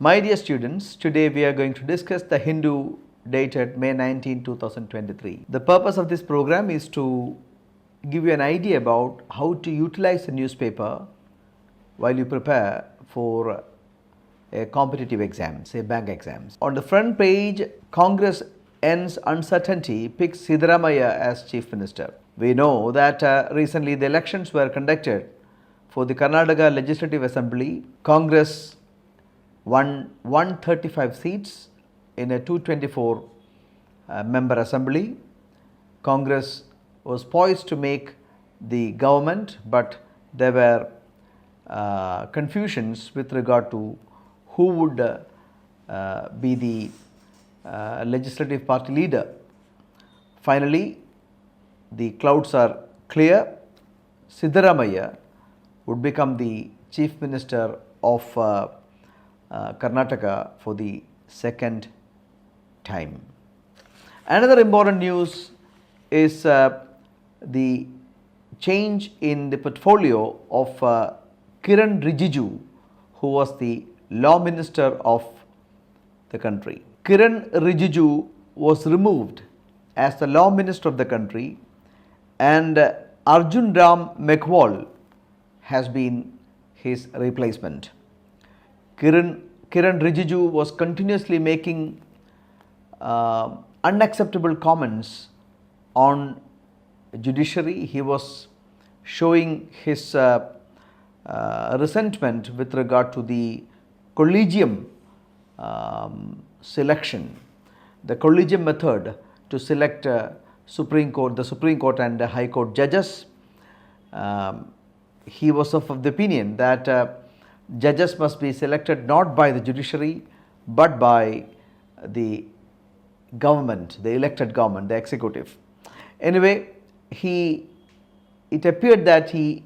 My dear students, today we are going to discuss the Hindu dated May 19, 2023. The purpose of this program is to give you an idea about how to utilize the newspaper while you prepare for a competitive exam, say bank exams. On the front page, Congress ends uncertainty, picks Siddaramaiah as Chief Minister. We know that recently the elections were conducted for the Karnataka Legislative Assembly. Congress won 135 seats in a 224 member assembly. Congress was poised to make the government, but there were confusions with regard to who would be the legislative party leader. Finally, the clouds are clear. Siddaramaiah would become the Chief Minister of Karnataka for the second time. Another important news is the change in the portfolio of Kiran Rijiju, who was the Law Minister of the country. Kiran Rijiju was removed as the Law Minister of the country, and Arjun Ram Meghwal has been his replacement. Kiran Rijiju was continuously making unacceptable comments on judiciary. He was showing his resentment with regard to the collegium selection, the collegium method to select the Supreme Court and the High Court judges. He was of the opinion that judges must be selected not by the judiciary but by the government, the elected government, the executive. Anyway, it appeared that he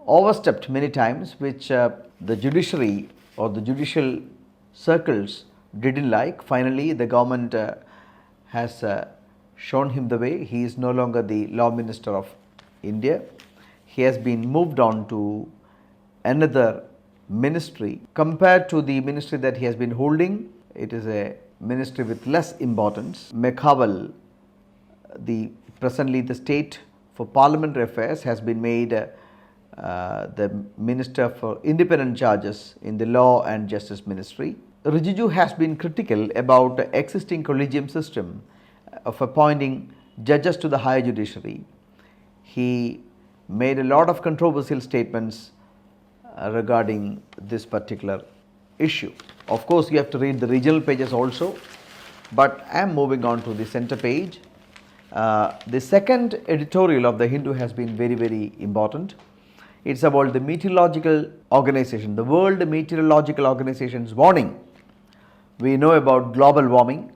overstepped many times, which the judiciary or the judicial circles didn't like. Finally, the government has shown him the way. He is no longer the Law Minister of India. He has been moved on to another ministry. Compared to the ministry that he has been holding, it is a ministry with less importance. Meghwal, presently the State for Parliamentary Affairs, has been made the Minister for Independent Charges in the Law and Justice Ministry. Rijiju has been critical about the existing collegium system of appointing judges to the higher judiciary. He made a lot of controversial statements regarding this particular issue. Of course, you have to read the regional pages also, but I am moving on to the center page. The second editorial of the Hindu has been very, very important. It's about the meteorological organization, the World Meteorological Organization's warning. We know about global warming.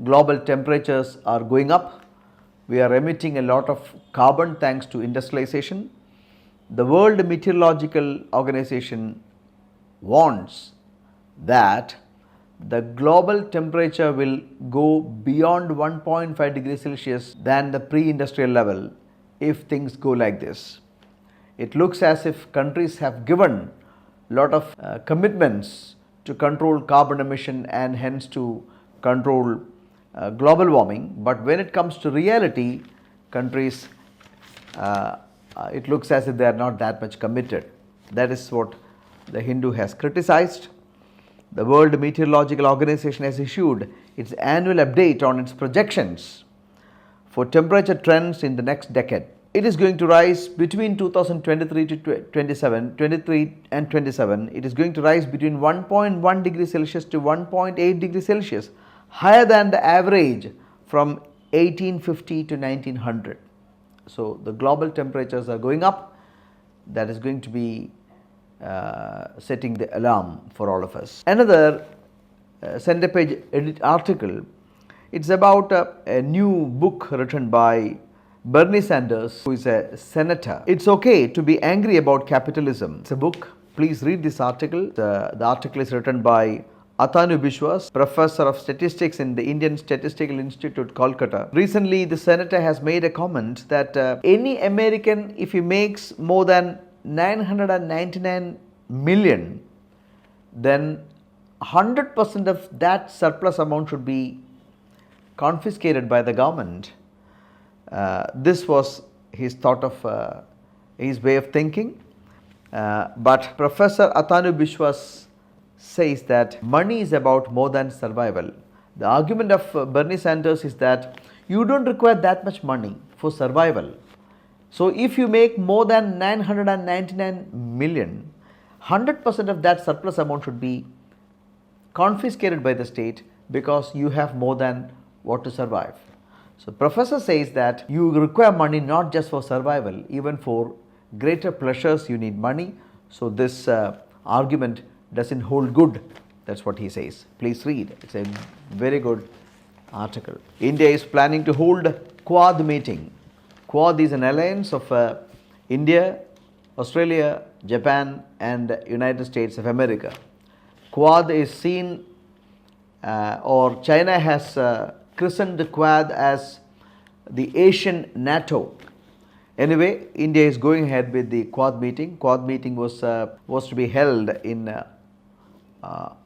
Global temperatures are going up. We are emitting a lot of carbon thanks to industrialization. The World Meteorological Organization warns that the global temperature will go beyond 1.5 degrees Celsius than the pre-industrial level if things go like this. It looks as if countries have given a lot of commitments to control carbon emission and hence to control global warming, but when it comes to reality, countries, it looks as if they are not that much committed. That is what the Hindu has criticized. The World Meteorological Organization has issued its annual update on its projections for temperature trends in the next decade. It is going to rise between 2023 to 23 and 27. It is going to rise between 1.1 degrees Celsius to 1.8 degrees Celsius, higher than the average from 1850 to 1900. So the global temperatures are going up. That is going to be setting the alarm for all of us. Another center page edit article, it's about a new book written by Bernie Sanders, who is a senator. It's okay to be angry about capitalism. It's a book. Please read this article. The article is written by Atanu Bishwas, Professor of Statistics in the Indian Statistical Institute, Kolkata. Recently, the senator has made a comment that any American, if he makes more than 999 million, then 100% of that surplus amount should be confiscated by the government. This was his thought of his way of thinking. But Professor Atanu Biswas says that money is about more than survival. The argument of Bernie Sanders is that you don't require that much money for survival. So if you make more than 999 million, 100% of that surplus amount should be confiscated by the state because you have more than what to survive. So professor says that you require money not just for survival, even for greater pleasures you need money. So this argument doesn't hold good. That's what he says. Please read. It's a very good article. India is planning to hold Quad meeting. Quad is an alliance of India, Australia, Japan and United States of America. Quad is seen or China has christened the Quad as the Asian NATO. Anyway, India is going ahead with the Quad meeting. Quad meeting was to be held in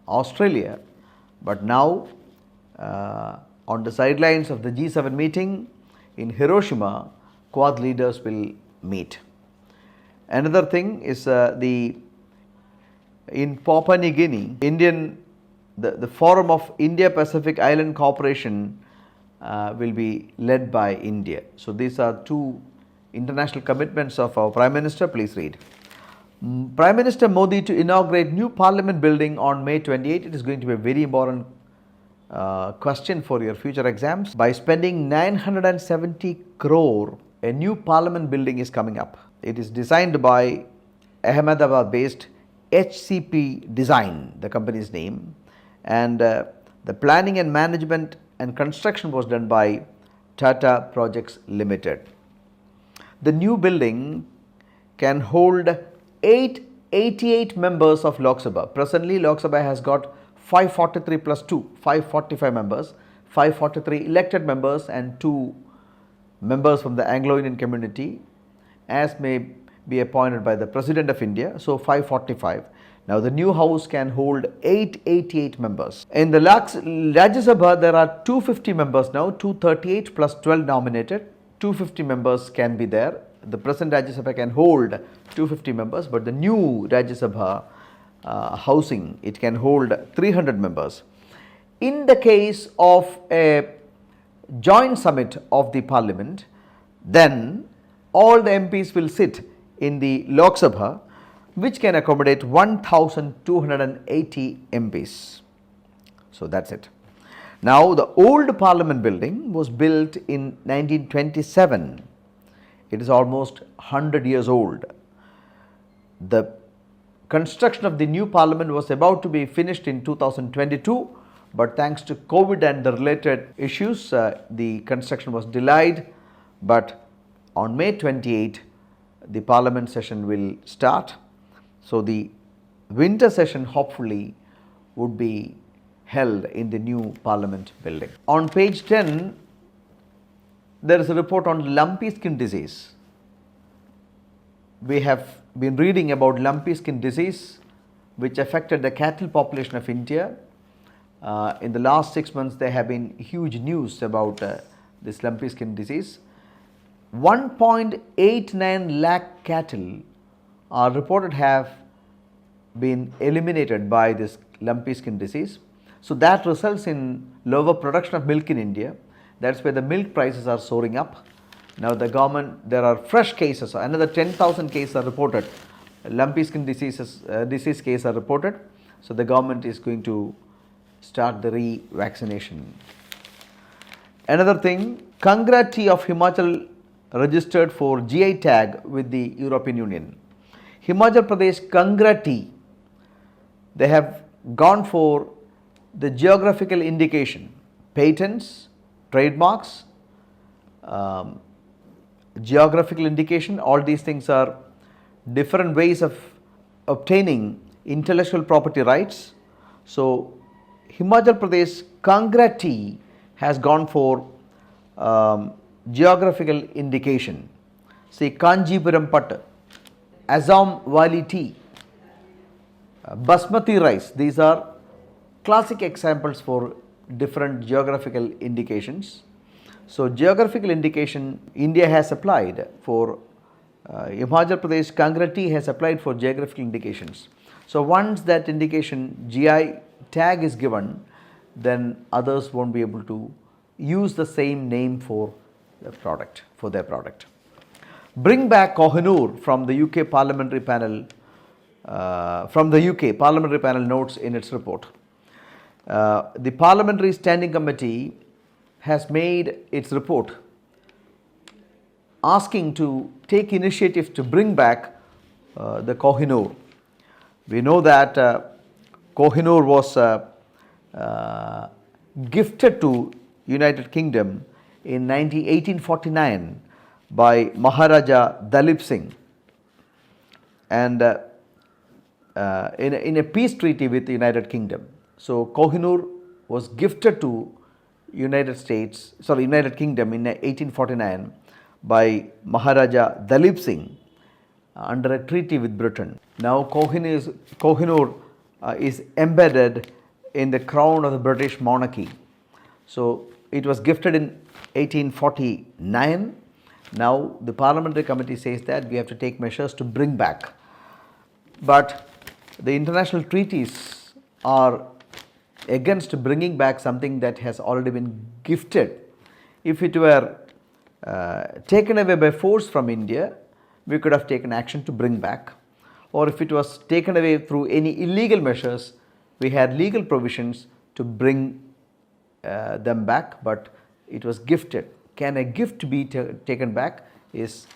Australia, but now on the sidelines of the G7 meeting in Hiroshima, Quad leaders will meet. Another thing is in Papua New Guinea, the Forum of India-Pacific Island Cooperation will be led by India. So these are two international commitments of our Prime Minister. Please read. Prime Minister Modi to inaugurate new Parliament building on May 28. It is going to be a very important question for your future exams. By spending 970 crore, a new Parliament building is coming up. It is designed by Ahmedabad-based HCP Design, the company's name, and the planning and management and construction was done by Tata Projects Limited. The new building can hold 88 members of Lok Sabha. Presently, Lok Sabha has got 543 plus 2, 545 members, 543 elected members and 2 members from the Anglo-Indian community as may be appointed by the President of India, so 545. Now the new house can hold 888 members. In the Rajya Sabha there are 250 members now, 238 plus 12 nominated, 250 members can be there. The present Rajya Sabha can hold 250 members, but the new Rajya Sabha housing, it can hold 300 members. In the case of a joint summit of the Parliament, then all the MPs will sit in the Lok Sabha, which can accommodate 1280 MPs. So that's it. Now the old Parliament building was built in 1927. It is almost 100 years old. The construction of the new Parliament was about to be finished in 2022, but thanks to COVID and the related issues, the construction was delayed. But on May 28, the Parliament session will start. So the winter session hopefully would be held in the new Parliament building. On page 10, there is a report on lumpy skin disease. We have been reading about lumpy skin disease which affected the cattle population of India. In the last 6 months, there have been huge news about this lumpy skin disease. 1.89 lakh cattle are reported have been eliminated by this lumpy skin disease. So that results in lower production of milk in India. That's why the milk prices are soaring up. Now the government, there are fresh cases, another 10,000 cases are reported. Lumpy skin disease cases are reported. So the government is going to start the re-vaccination. Another thing, Kangra tea of Himachal registered for GI tag with the European Union. Himachal Pradesh Kangra tea, they have gone for the geographical indication, patents, trademarks, geographical indication. All these things are different ways of obtaining intellectual property rights. So Himachal Pradesh Kangra tea has gone for geographical indication. See, Kanjipuram Pattu, Assam Valley tea, Basmati rice. These are classic examples for different geographical indications. So, geographical indication India has applied for Himachal Pradesh, Kangra tea has applied for geographical indications. So, once that indication GI tag is given, then others won't be able to use the same name for the product, for their product. Bring back Kohinoor from the UK Parliamentary Panel. From the UK Parliamentary Panel notes in its report. The Parliamentary Standing Committee has made its report asking to take initiatives to bring back the Kohinoor. We know that Kohinoor was gifted to United Kingdom in 1849 by Maharaja Dalip Singh, and in a peace treaty with the United Kingdom. So Kohinoor was gifted to United Kingdom in 1849 by Maharaja Dalip Singh under a treaty with Britain. Now Kohinoor is embedded in the crown of the British monarchy. So it was gifted in 1849. Now the Parliamentary Committee says that we have to take measures to bring back. But the international treaties are against bringing back something that has already been gifted. If it were taken away by force from India, we could have taken action to bring back. Or if it was taken away through any illegal measures, we had legal provisions to bring them back, but it was gifted. Can a gift be taken back is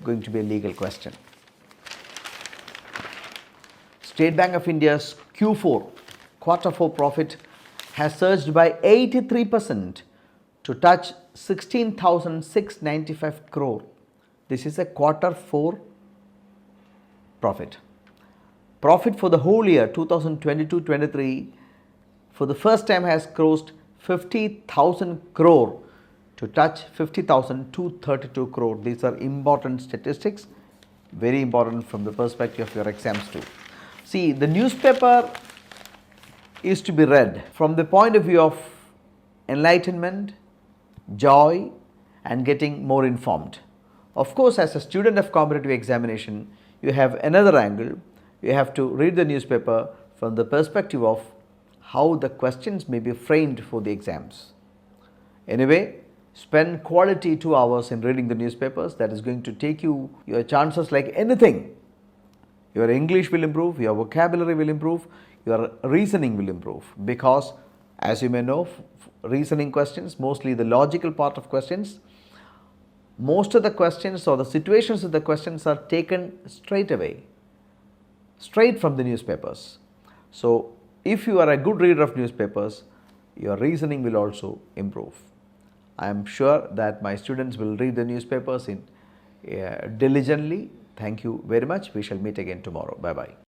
going to be a legal question. State Bank of India's Q4, quarter 4 profit has surged by 83% to touch 16,695 crore. This is a quarter 4 profit. Profit for the whole year 2022-23 for the first time has crossed 50,000 crore to touch 50,232 crore. These are important statistics, very important from the perspective of your exams too. See, the newspaper is to be read from the point of view of enlightenment, joy, and getting more informed. Of course, as a student of competitive examination, you have another angle. You have to read the newspaper from the perspective of how the questions may be framed for the exams. Anyway, spend quality 2 hours in reading the newspapers. That is going to take you your chances like anything. Your English will improve, your vocabulary will improve, your reasoning will improve, because as you may know, reasoning questions, mostly the logical part of questions, most of the questions or the situations of the questions are taken straight away, straight from the newspapers. So if you are a good reader of newspapers, your reasoning will also improve. I am sure that my students will read the newspapers diligently. Thank you very much. We shall meet again tomorrow. Bye-bye.